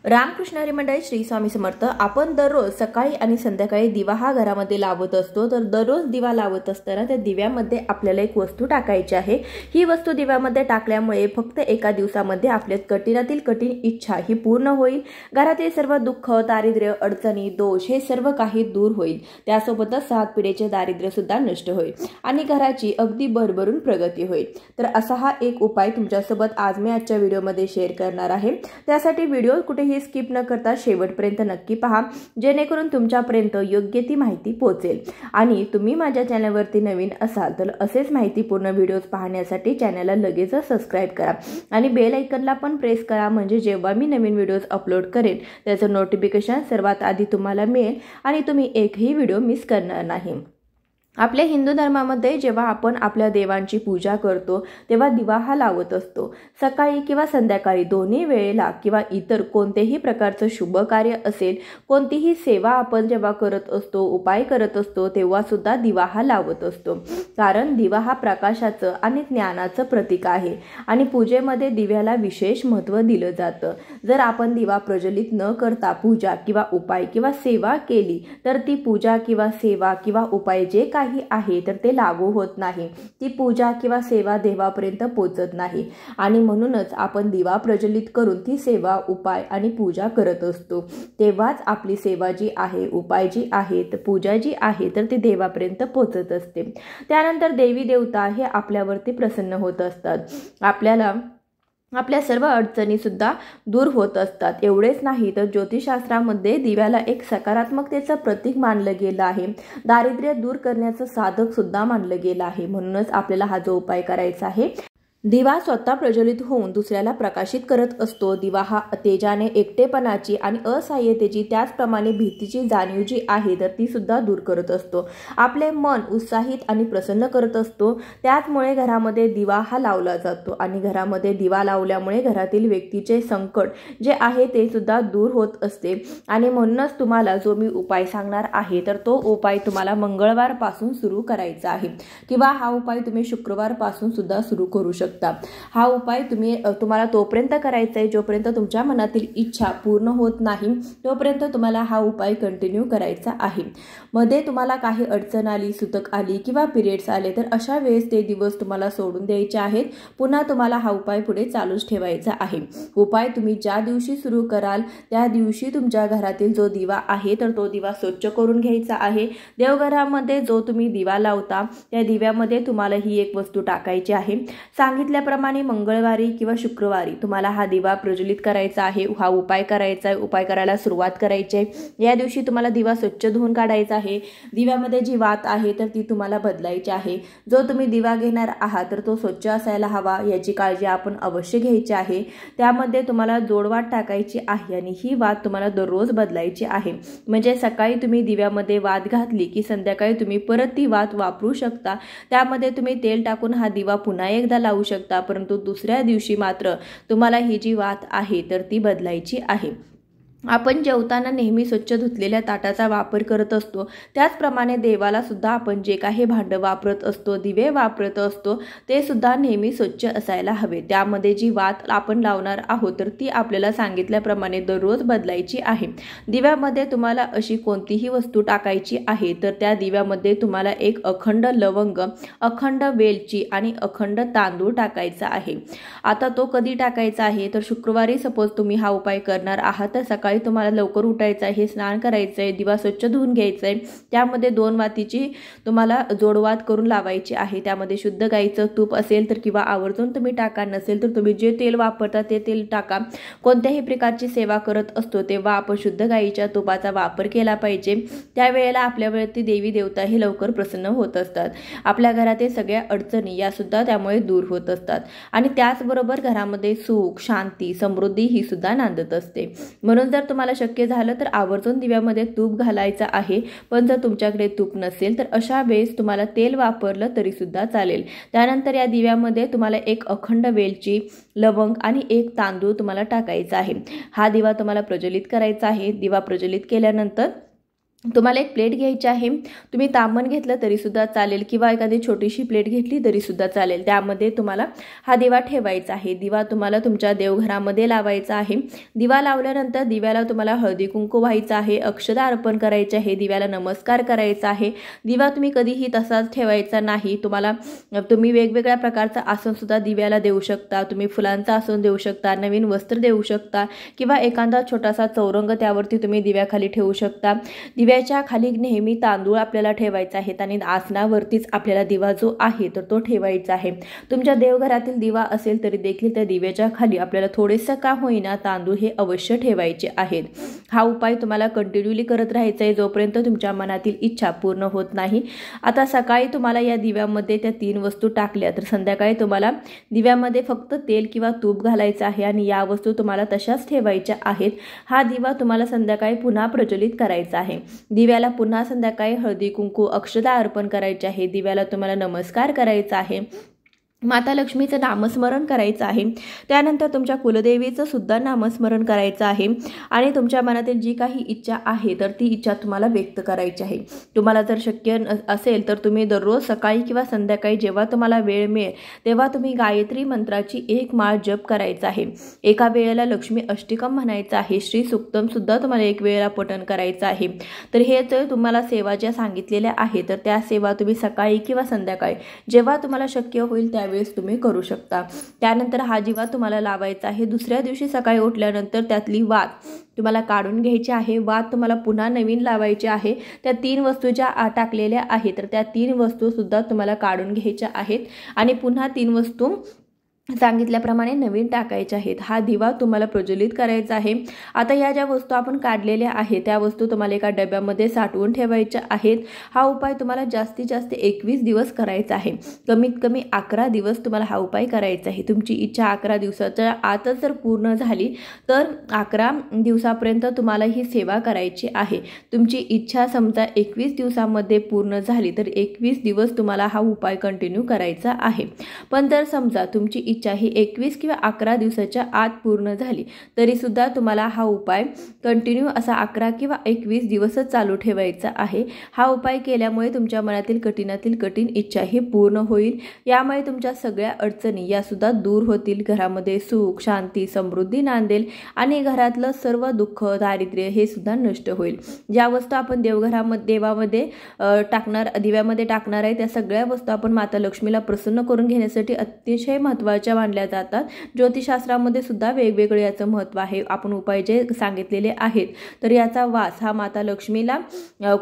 रामकृष्ण हरी मंडळी, श्री स्वामी समर्थ। आपण दररोज सकाळी आणि संध्याकाळी दिवा हा घरामध्ये लावत असतो। तर दररोज दिवा लावत असताना त्या दिव्यामध्ये आपल्याला एक वस्तू टाकायची आहे। ही वस्तू दिव्यामध्ये टाकल्यामुळे फक्त एका दिवसामध्ये आपल्या कठीणातील कठीण इच्छा ही पूर्ण होईल। घरातील सर्व दुःख, दारिद्र्य, अडचणी, दोष हे सर्व काही दूर होईल। त्यासोबतच 7 पिढीचे दारिद्र्य सुद्धा नष्ट होईल आणि घराची अगदी भरभरून प्रगती होईल। तर असा हा एक उपाय तुमच्यासोबत आज मी आजच्या व्हिडिओमध्ये शेअर करणार आहे। त्यासाठी व्हिडिओ कुठेही स्किप न करता शेवटपर्यंत नक्की पहा, जेणेकरून तुमच्यापर्यंत योग्य ती माहिती पोहोचेल। आणि तुम्ही माझ्या चॅनलवरती नवीन असाल तर असेच माहितीपूर्ण व्हिडिओज पाहण्यासाठी चॅनलला लगेच सबस्क्राइब करा आणि बेल आयकॉनला पण प्रेस करा, म्हणजे जेव्हा मी नवीन व्हिडिओज अपलोड करेन त्याचं नोटिफिकेशन सर्वात आधी तुम्हाला मिळेल आणि तुम्ही एकही व्हिडिओ मिस करणार नाही। आपल्या हिंदू धर्मामध्ये जेव्हा आपण आपल्या देवांची पूजा करतो तेव्हा दिवा हा लावत असतो। सकाळी किंवा संध्याकाळी दोन्ही वेळेला किंवा इतर कोणतेही प्रकारचं शुभ कार्य असेल, कोणतीही सेवा आपण जेव्हा करत असतो, उपाय करत असतो, तेव्हा सुद्धा दिवा हा लावत असतो। कारण दिवा हा प्रकाशाचं आणि ज्ञानाचं प्रतीक आहे आणि पूजेमध्ये दिव्याला विशेष महत्त्व दिलं जातं। जर आपण दिवा प्रज्वलित न करता पूजा किंवा उपाय किंवा सेवा केली तर ती पूजा किंवा सेवा किंवा उपाय जे आहे तर ते लागू होत नाही। ती पूजा किंवा सेवा देवापर्यंत पोहोचत नाही आणि म्हणूनच आपण दिवा प्रज्वलित करून ती सेवा, उपाय आणि पूजा करत असतो। तेव्हाच आपली सेवा जी आहे, उपाय जी आहे, पूजा जी आहे तर ती देवापर्यंत पोहोचत असते। त्यानंतर देवी देवता हे आपल्यावरती प्रसन्न होत असतात। आपल्या सर्व अडचणी सुद्धा दूर होत असतात। एवढेच नाही तर ज्योतिषशास्त्रामध्ये दिव्याला एक सकारात्मकतेचं प्रतीक मानलं गेलं आहे। दारिद्र्य दूर करण्याचं साधक सुद्धा मानलं गेलं आहे। म्हणूनच आपल्याला हा जो उपाय करायचा आहे, दिवा स्वतः प्रज्वलित होऊन दुसऱ्याला प्रकाशित करत असतो। दिवा हा तेजाने एकटेपणाची आणि असहाय्यतेची, त्याचप्रमाणे भीतीची जाणीव जी आहे तर ती सुद्धा दूर करत असतो। आपले मन उत्साहित आणि प्रसन्न करत असतो। त्याचमुळे घरामध्ये दिवा हा लावला जातो आणि घरामध्ये दिवा लावल्यामुळे घरातील व्यक्तीचे संकट जे आहे ते सुद्धा दूर होत असते। आणि म्हणूनच तुम्हाला जो मी उपाय सांगणार आहे तर तो उपाय तुम्हाला मंगळवार पासून सुरू करायचा आहे किंवा हा उपाय तुम्ही शुक्रवार पासून सुद्धा सुरू करू शकता। हा उपाय तुम्हाला तोपर्यंत करायचा आहे जोपर्यंत तुमच्या मनातील इच्छा पूर्ण होत नाही, तोपर्यंत तुम्हाला हा उपाय कंटिन्यू करायचा आहे। मध्ये तुम्हाला काही अडचण आली, सुतक आली किंवा पिरियड्स आले तर अशा वेळेस ते दिवस तुम्हाला सोडून द्यायचे आहेत। पुन्हा तुम्हाला हा उपाय पुढे चालूच ठेवायचा आहे। उपाय तुम्ही ज्या दिवशी सुरू कराल त्या दिवशी तुमच्या घरातील जो दिवा आहे तर तो दिवा स्वच्छ करून घ्यायचा आहे। देवघरामध्ये जो तुम्ही दिवा लावता त्या दिव्यामध्ये तुम्हाला ही एक वस्तू टाकायची आहे। सांगितल्याप्रमाणे मंगळवारी किंवा शुक्रवारी तुम्हाला हा दिवा प्रज्वलित करायचा आहे, हा उपाय करायचा आहे। उपाय करायला सुरुवात करायची आहे। या दिवशी तुम्हाला दिवा स्वच्छ धुवून काढायचा आहे। दिव्यामध्ये जी वात आहे तर ती तुम्हाला बदलायची आहे। जो तुम्ही दिवा घेणार आहात तर तो स्वच्छ असायला हवा, याची काळजी आपण अवश्य घ्यायची आहे। त्यामध्ये तुम्हाला जोडवात टाकायची आहे आणि ही वात तुम्हाला दररोज बदलायची आहे। म्हणजे सकाळी तुम्ही दिव्यामध्ये वात घातली की संध्याकाळी तुम्ही परत ती वात वापरू शकता। त्यामध्ये तुम्ही तेल टाकून हा दिवा पुन्हा एकदा लावू शकता, परंतु दुसऱ्या दिवशी मात्र तुम्हाला ही जी वात आहे तर ती बदलायची आहे। आपण जेवताना नेहमी स्वच्छ धुतलेल्या ताटाचा वापर करत असतो, त्याचप्रमाणे देवाला सुद्धा आपण जे काही भांडं वापरत असतो, दिवे वापरत असतो ते सुद्धा नेहमी स्वच्छ असायला हवे। त्यामध्ये जी वात आपण लावणार आहोत तर ती आपल्याला सांगितल्याप्रमाणे दररोज बदलायची आहे। दिव्यामध्ये तुम्हाला अशी कोणतीही वस्तू टाकायची आहे तर त्या दिव्यामध्ये तुम्हाला एक अखंड लवंग, अखंड वेलची आणि अखंड तांदूळ टाकायचा आहे। आता तो कधी टाकायचा आहे तर शुक्रवारी सपोज तुम्ही हा उपाय करणार आहात तर सकाळी तुम्हाला लवकर उठायचं आहे, स्नान करायचं आहे, दिवा स्वच्छ धुवून घ्यायचा आहे। त्यामध्ये 2 वातीची तुम्हाला जोडवात करून लावायची आहे। त्यामध्ये शुद्ध गाईचं तूप असेल तर किंवा आवर्जून तुम्ही टाका, नसेल तर तुम्ही जे तेल वापरता ते तेल टाका। कोणत्याही प्रकारची सेवा करत असतो तेव्हा आपण शुद्ध गाईच्या तुपाचा वापर केला पाहिजे। त्यावेळेला आपल्यावरती देवी देवता हे लवकर प्रसन्न होत असतात। आपल्या घरातील सगळ्या अडचणी या सुद्धा त्यामुळे दूर होत असतात आणि त्याचबरोबर घरामध्ये सुख, शांती, समृद्धी ही सुद्धा नांदत असते। म्हणून जर तुम्हाला शक्य झालं तर आवर्जून दिव्यामध्ये तूप घालायचं आहे, पण जर तुमच्याकडे तूप नसेल तर अशा वेळेस तुम्हाला तेल वापरलं तरी सुद्धा चालेल। त्यानंतर या दिव्यामध्ये तुम्हाला एक अखंड वेलची, लवंग आणि एक तांदूळ तुम्हाला टाकायचा आहे। हा दिवा तुम्हाला प्रज्वलित करायचा आहे। दिवा प्रज्वलित केल्यानंतर तुम्हाला एक प्लेट घ्यायची आहे, तुम्ही तांबण घेतलं तरीसुद्धा चालेल किंवा एखादी छोटीशी प्लेट घेतली तरीसुद्धा चालेल। त्यामध्ये तुम्हाला हा दिवा ठेवायचा आहे। दिवा तुम्हाला तुमच्या देवघरामध्ये लावायचा आहे। दिवा लावल्यानंतर दिव्याला तुम्हाला हळदी कुंकू व्हायचं आहे, अक्षता अर्पण करायचे आहे, दिव्याला नमस्कार करायचा आहे। दिवा तुम्ही कधीही तसाच ठेवायचा नाही। तुम्ही वेगवेगळ्या प्रकारचा आसनसुद्धा दिव्याला देऊ शकता, तुम्ही फुलांचा आसन देऊ शकता, नवीन वस्त्र देऊ शकता किंवा एखादा छोटासा चौरंग त्यावरती तुम्ही दिव्याखाली ठेवू शकता। दिव्याच्या खाली नेहमी तांदूळ आपल्याला ठेवायचा आहे आणि आसनावरतीच आपल्याला दिवा जो आहे तर तो ठेवायचा आहे। तुमच्या देवघरातील दिवा असेल तरी देखील त्या दिव्याच्या खाली आपल्याला थोडेसे का होईना तांदूळ हे अवश्य ठेवायचे आहेत। हा उपाय तुम्हाला कंटिन्यूली करत राहायचा आहे जोपर्यंत तुमच्या मनातील इच्छा पूर्ण होत नाही। आता सकाळी तुम्हाला या दिव्यामध्ये त्या 3 वस्तू टाकल्या तर संध्याकाळी तुम्हाला दिव्यामध्ये फक्त तेल किंवा तूप घालायचं आहे आणि या वस्तू तुम्हाला तशाच ठेवायच्या आहेत। हा दिवा तुम्हाला संध्याकाळी पुन्हा प्रज्वलित करायचा आहे। दिव्याला पुन्हा संध्याकाळी हळदी कुंकू अक्षता अर्पण करायचे आहे। दिव्याला तुम्हाला नमस्कार करायचा आहे, माता लक्ष्मीचं नामस्मरण करायचं आहे, त्यानंतर तुमच्या कुलदेवीचं सुद्धा नामस्मरण करायचं आहे आणि तुमच्या मनातील जी काही इच्छा आहे तर ती इच्छा तुम्हाला व्यक्त करायची आहे। तुम्हाला जर शक्य असेल तर तुम्ही दररोज सकाळी किंवा संध्याकाळी जेव्हा तुम्हाला वेळ मिळेल तेव्हा तुम्ही गायत्री मंत्राची 1 माळ जप करायचा आहे। एका वेळेला लक्ष्मी अष्टकम म्हणायचं आहे, श्री सुक्तम सुद्धा तुम्हाला 1 वेळेला पठण करायचं आहे। तर हे जर तुम्हाला सेवा ज्या सांगितलेल्या आहे तर त्या सेवा तुम्ही सकाळी किंवा संध्याकाळी जेव्हा तुम्हाला शक्य होईल त्यावेळेस तुम्ही करू शकता। त्यानंतर हा दिवा तुम्हाला लावायचा आहे। दुसऱ्या दिवशी सकाळी उठल्यानंतर त्यातली वात तुम्हाला काढून घ्यायची आहे, वात तुम्हाला पुन्हा नवीन लावायची आहे। त्या 3 वस्तू ज्या टाकलेल्या आहेत तर त्या 3 वस्तू सुद्धा तुम्हाला काढून घ्यायच्या आहेत आणि पुन्हा 3 वस्तू सांगितल्याप्रमाणे नवीन टाकायचे आहेत। हा दिवा तुम्हाला प्रज्वलित करायचा आहे। आता या ज्या वस्तू आपण काढलेल्या आहेत त्या वस्तू तुम्हाला एका डब्यामध्ये साठवून ठेवायच्या आहेत। हा उपाय तुम्हाला जास्तीत जास्त 21 दिवस करायचा आहे, कमीत कमी 11 दिवस तुम्हाला हा उपाय करायचा आहे। तुमची इच्छा 11 दिवसाच्या आतच जर पूर्ण झाली तर 11 दिवसापर्यंत तुम्हाला ही सेवा करायची आहे। तुमची इच्छा समजा 21 दिवसामध्ये पूर्ण झाली तर 21 दिवस तुम्हाला हा उपाय कंटिन्यू करायचा आहे। पण जर समजा तुमची इच्छा ही 21 किंवा 11 दिवसाच्या आत पूर्ण झाली तरी सुद्धा तुम्हाला हा उपाय कंटिन्यू असा 11 किंवा 21 दिवसच चालू ठेवायचा आहे। हा उपाय केल्यामुळे तुमच्या मनातील कठीणातील कठीण इच्छा ही पूर्ण होईल। यामुळे तुमच्या सगळ्या अडचणी या सुद्धा दूर होतील, घरामध्ये सुख शांती समृद्धी नांदेल आणि घरातलं सर्व दुःख दारिद्र्य हे सुद्धा नष्ट होईल। ज्या वस्तू आपण देवामध्ये टाकणार दिव्यामध्ये टाकणार आहे त्या सगळ्या वस्तू आपण माता लक्ष्मीला प्रसन्न करून घेण्यासाठी अतिशय महत्त्वाच्या मानल्या जातात। ज्योतिषशास्त्रामध्ये सुद्धा वेगवेगळे याचं महत्त्व आहे। आपण उपाय जे सांगितलेले आहेत तर याचा वास हा माता लक्ष्मीला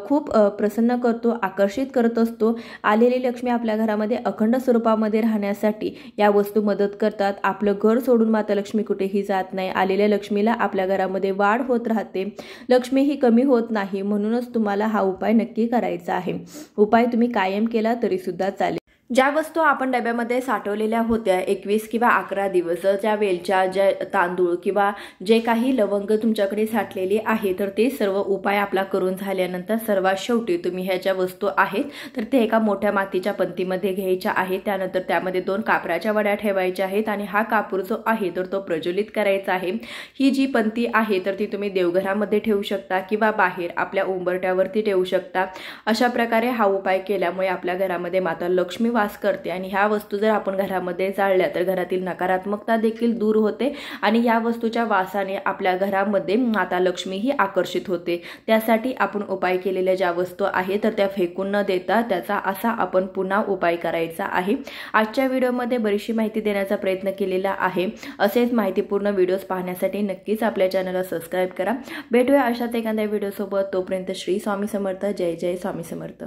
खूप प्रसन्न करतो, आकर्षित करत असतो। आलेली लक्ष्मी आपल्या घरामध्ये अखंड स्वरूपामध्ये राहण्यासाठी या वस्तू मदत करतात। आपलं घर सोडून माता लक्ष्मी कुठेही जात नाही, आलेल्या लक्ष्मीला आपल्या घरामध्ये वाढ होत राहते, लक्ष्मी ही कमी होत नाही। म्हणूनच तुम्हाला हा उपाय नक्की करायचा आहे। उपाय तुम्ही कायम केला तरी सुद्धा चालेल। ज्या वस्तू आपण डब्यामध्ये साठवलेल्या होत्या 21 किंवा 11 दिवस, ज्या वेलच्या ज्या तांदूळ किंवा जे काही लवंग तुमच्याकडे साठलेली आहे तर ते सर्व उपाय आपला करून झाल्यानंतर सर्वात शेवटी तुम्ही ह्या ज्या वस्तू आहेत तर ते एका मोठ्या मातीच्या पंतीमध्ये घ्यायच्या आहेत। त्यानंतर त्यामध्ये 2 कापराच्या वड्या ठेवायच्या आहेत आणि हा कापूर जो आहे तर तो प्रज्वलित करायचा आहे। ही जी पंती आहे तर ती तुम्ही देवघरामध्ये ठेवू शकता किंवा बाहेर आपल्या उंबरठ्यावरती ठेवू शकता। अशा प्रकारे हा उपाय केल्यामुळे आपल्या घरामध्ये माता लक्ष्मी वास करते आणि ह्या वस्तू जर आपण घरामध्ये जाळल्या तर घरातील नकारात्मकता देखील दूर होते आणि या वस्तूच्या वासाने आपल्या घरामध्ये माता लक्ष्मी ही आकर्षित होते। त्यासाठी आपण उपाय केलेल्या ज्या वस्तू आहेत तर त्या फेकून न देता त्याचा असा आपण पुन्हा उपाय करायचा आहे। आजच्या व्हिडिओमध्ये बरीचशी माहिती देण्याचा प्रयत्न केलेला आहे। असेच माहितीपूर्ण व्हिडिओज पाहण्यासाठी नक्कीच आपल्या चॅनलला सबस्क्राइब करा। भेटूया अशाच एखाद्या व्हिडिओ सोबत, तोपर्यंत श्री स्वामी समर्थ, जय जय स्वामी समर्थ।